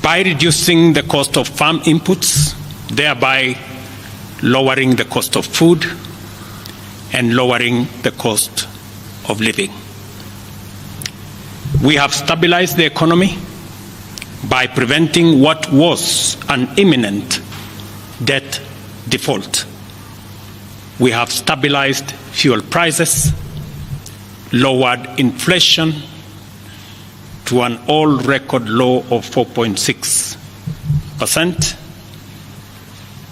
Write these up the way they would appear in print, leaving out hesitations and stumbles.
by reducing the cost of farm inputs, thereby lowering the cost of food and lowering the cost of living. We have stabilized the economy by preventing what was an imminent debt default. We have stabilized fuel prices, lowered inflation to an all-record low of 4.6%,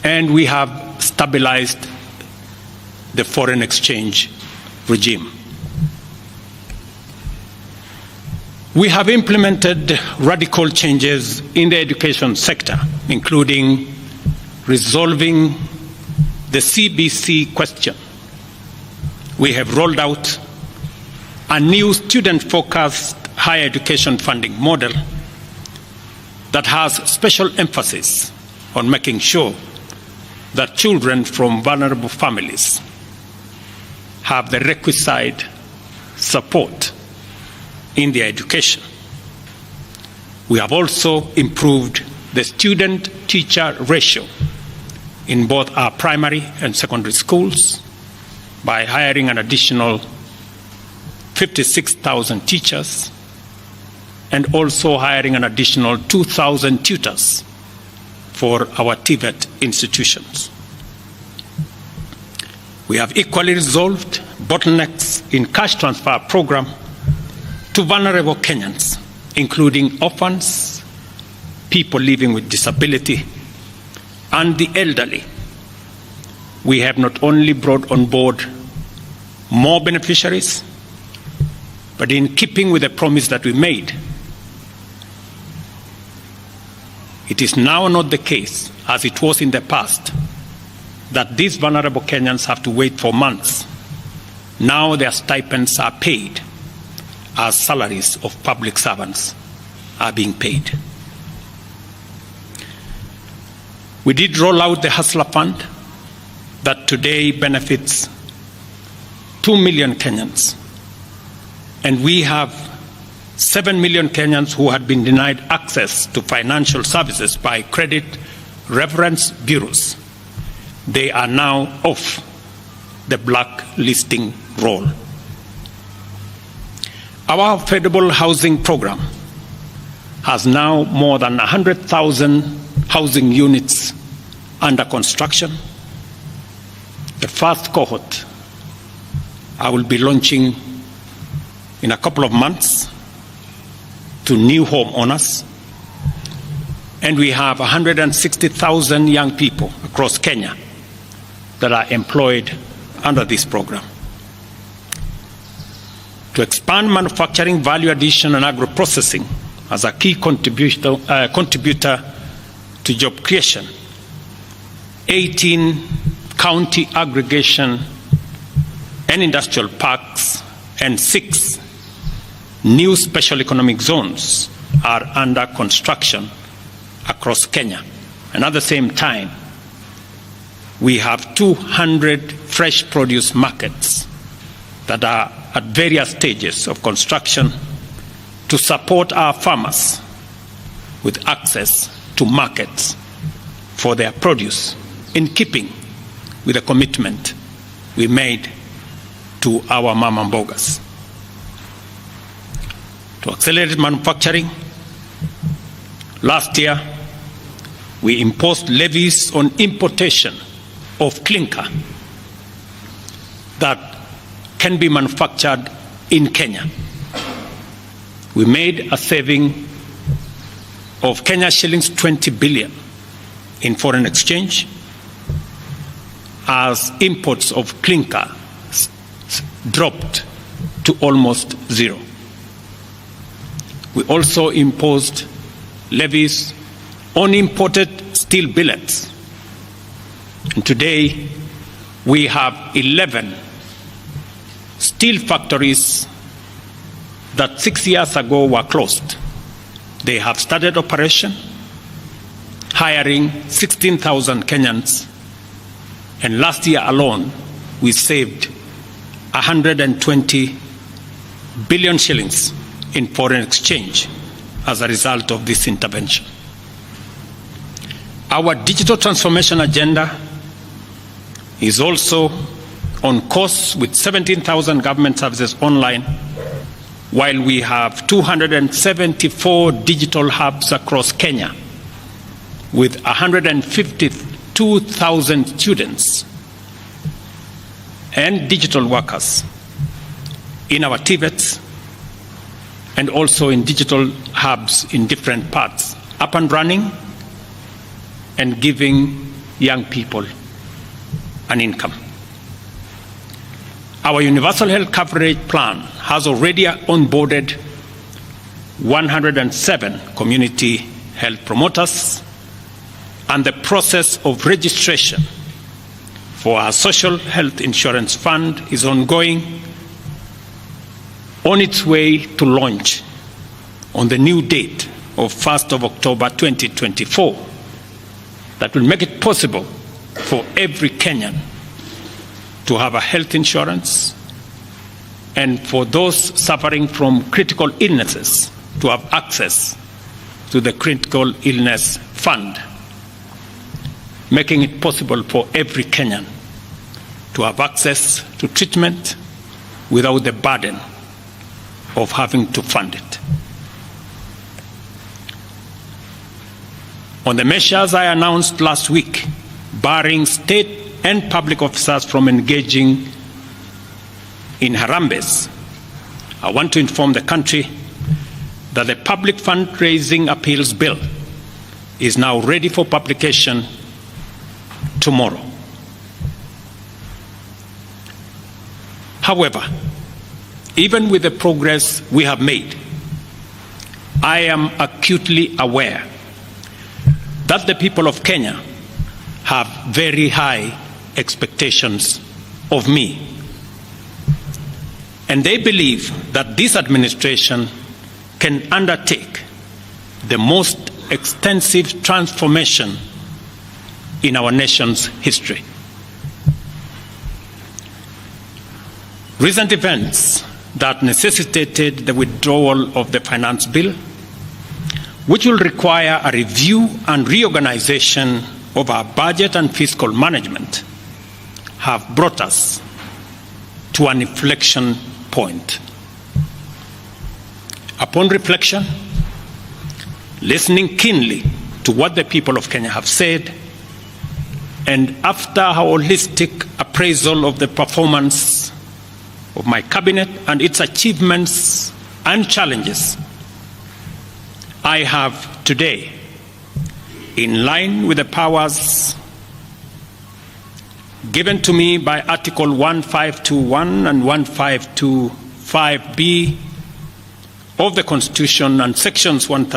and we have stabilized the foreign exchange regime. We have implemented radical changes in the education sector, including resolving the CBC question. We have rolled out a new student-focused higher education funding model that has special emphasis on making sure that children from vulnerable families have the requisite support in their education. We have also improved the student-teacher ratio in both our primary and secondary schools by hiring an additional 56,000 teachers and also hiring an additional 2,000 tutors for our TVET institutions. We have equally resolved bottlenecks in cash transfer program to vulnerable Kenyans, including orphans, people living with disability, and the elderly. We have not only brought on board more beneficiaries, but in keeping with the promise that we made, it is now not the case, as it was in the past, that these vulnerable Kenyans have to wait for months. Now their stipends are paid as salaries of public servants are being paid. We did roll out the Hustler Fund that today benefits 2 million Kenyans. And we have 7 million Kenyans who had been denied access to financial services by credit reference bureaus. They are now off the blacklisting roll. Our affordable housing program has now more than 100,000 housing units under construction. The first cohort I will be launching in a couple of months to new homeowners. And we have 160,000 young people across Kenya that are employed under this program. To expand manufacturing, value addition, and agro-processing as a key contributor to job creation, 18 county aggregation and industrial parks and 6 new special economic zones are under construction across Kenya. And at the same time, we have 200 fresh produce markets that are at various stages of construction to support our farmers with access to markets for their produce, in keeping with the commitment we made to our mama mbogas. To accelerate manufacturing, last year we imposed levies on importation of clinker that can be manufactured in Kenya. We made a saving of Kenya shillings 20 billion in foreign exchange as imports of clinker dropped to almost zero. We also imposed levies on imported steel billets. And today we have 11 steel factories that 6 years ago were closed. They have started operation, hiring 16,000 Kenyans, and last year alone we saved 120 billion shillings in foreign exchange as a result of this intervention. Our digital transformation agenda is also on course with 17,000 government services online, while we have 274 digital hubs across Kenya with 152,000 students and digital workers in our TVETs and also in digital hubs in different parts, up and running and giving young people an income. Our universal health coverage plan has already onboarded 107 community health promoters, and the process of registration for our social health insurance fund is ongoing, on its way to launch on the new date of 1st of October 2024 that will make it possible for every Kenyan to have a health insurance, and for those suffering from critical illnesses to have access to the critical illness fund, making it possible for every Kenyan to have access to treatment without the burden of having to fund it. On the measures I announced last week, barring state and public officers from engaging in harambes, I want to inform the country that the Public Fundraising Appeals Bill is now ready for publication tomorrow. However, even with the progress we have made, I am acutely aware that the people of Kenya have very high expectations of me. And they believe that this administration can undertake the most extensive transformation in our nation's history. Recent events that necessitated the withdrawal of the finance bill, which will require a review and reorganization of our budget and fiscal management, have brought us to an inflection point. Upon reflection, listening keenly to what the people of Kenya have said, and after a holistic appraisal of the performance of my cabinet and its achievements and challenges, I have today, in line with the powers given to me by Article 1521 and 1525B of the Constitution and Sections 12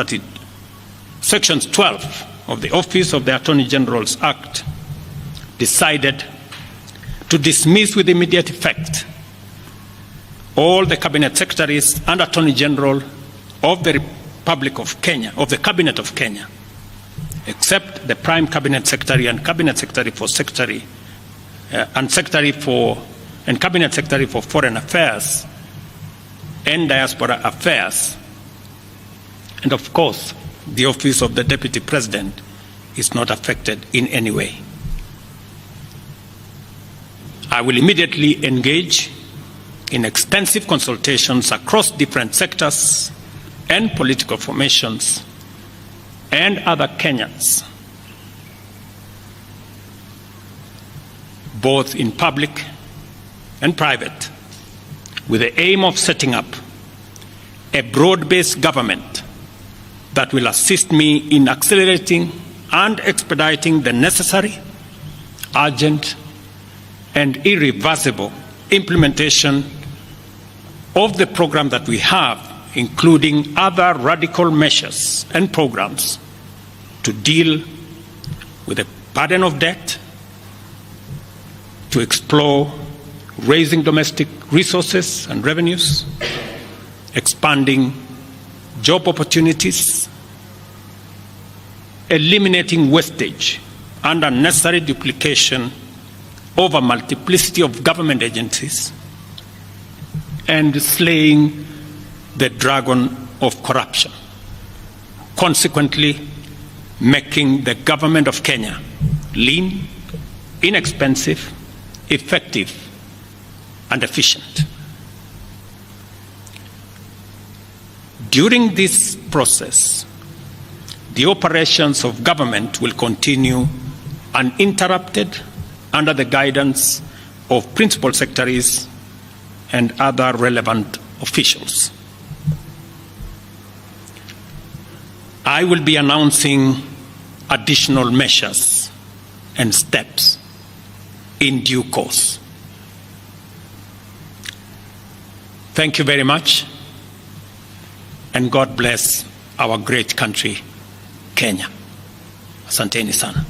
of the Office of the Attorney General's Act, decided to dismiss with immediate effect all the Cabinet Secretaries and Attorney General of the Republic of Kenya, of the Cabinet of Kenya, except the Prime Cabinet Secretary and Cabinet Secretary for and Cabinet Secretary for Foreign Affairs and Diaspora Affairs. And of course, the Office of the Deputy President is not affected in any way. I will immediately engage in extensive consultations across different sectors and political formations and other Kenyans, both in public and private, with the aim of setting up a broad-based government that will assist me in accelerating and expediting the necessary, urgent, and irreversible implementation of the program that we have, including other radical measures and programs to deal with the burden of debt, to explore raising domestic resources and revenues, expanding job opportunities, eliminating wastage and unnecessary duplication of a multiplicity of government agencies, and slaying the dragon of corruption. Consequently, making the government of Kenya lean, inexpensive, effective, and efficient. During this process, the operations of government will continue uninterrupted under the guidance of principal secretaries and other relevant officials. I will be announcing additional measures and steps in due course. Thank you very much, and God bless our great country, Kenya. Asanteni sana.